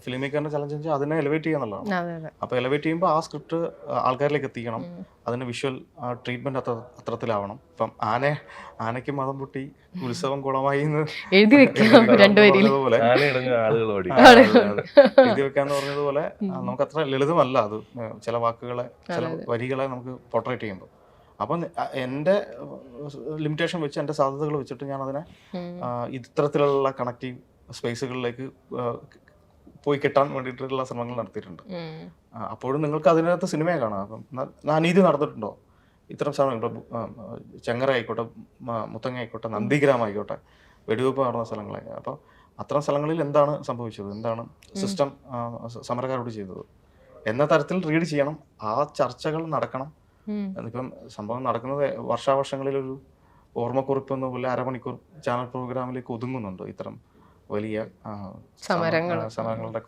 Film മേക്കറിന്റെ challenge വെച്ചാൽ അതിനെ elevate ചെയ്യുക എന്നുള്ളതാണ്. അതെ അതെ. അപ്പോൾ എലിവേറ്റ് ചെയ്യുമ്പോൾ ആ സ്ക്രിപ്റ്റ് ആൾക്കാരിലേക്ക് എത്തിക്കണം, അതിന് വിഷ്വൽ ട്രീറ്റ്മെന്റ് അത്തരത്തിലാവണം. ഇപ്പം ആനയ്ക്ക് മതം പൊട്ടി ഉത്സവം കുളമായി എന്ന് എഴുതി വെക്കാം രണ്ടുപേരിൽ. പറഞ്ഞതുപോലെ ആളുകൾ ഓടി. എഴുതി വെക്കാന്ന് പറഞ്ഞതുപോലെ നമുക്ക് അത്ര ലളിതമല്ല അത്. ചില വാക്കുകളെ, ചില വരികളെ നമുക്ക് പോർട്രേറ്റ് ചെയ്യുമ്പോൾ. അപ്പം എൻ്റെ ലിമിറ്റേഷൻ വെച്ച്, എൻ്റെ സാധ്യതകൾ വെച്ചിട്ട് ഞാൻ അതിനെ ഇത്തരത്തിലുള്ള കണക്റ്റീവ് സ്പേസുകളിലേക്ക് പോയി കിട്ടാൻ വേണ്ടിയിട്ടുള്ള ശ്രമങ്ങൾ നടത്തിയിട്ടുണ്ട്. അപ്പോഴും നിങ്ങൾക്ക് അതിനകത്ത് സിനിമയെ കാണാം. അപ്പം അനീതി നടന്നിട്ടുണ്ടോ? ഇത്തരം സ്ഥലങ്ങൾ ഇപ്പോൾ ചെങ്ങറ ആയിക്കോട്ടെ, മുത്തങ്ങ ആയിക്കോട്ടെ, നന്ദിഗ്രാം ആയിക്കോട്ടെ, വെടിവെപ്പ് നടന്ന സ്ഥലങ്ങളെ. അപ്പോൾ അത്തരം സ്ഥലങ്ങളിൽ എന്താണ് സംഭവിച്ചത്, എന്താണ് സിസ്റ്റം സമരക്കാരോട് ചെയ്തത് എന്ന തരത്തിൽ റീഡ് ചെയ്യണം. ആ ചർച്ചകൾ നടക്കണം. ഇപ്പം സംഭവം നടക്കുന്നത് വർഷാവർഷങ്ങളിലൊരു ഓർമ്മക്കുറിപ്പ് എന്ന പോലെ അരമണിക്കൂർ ചാനൽ പ്രോഗ്രാമിലേക്ക് ഒതുങ്ങുന്നുണ്ട് ഇത്തരം വലിയ സമരങ്ങളുടെ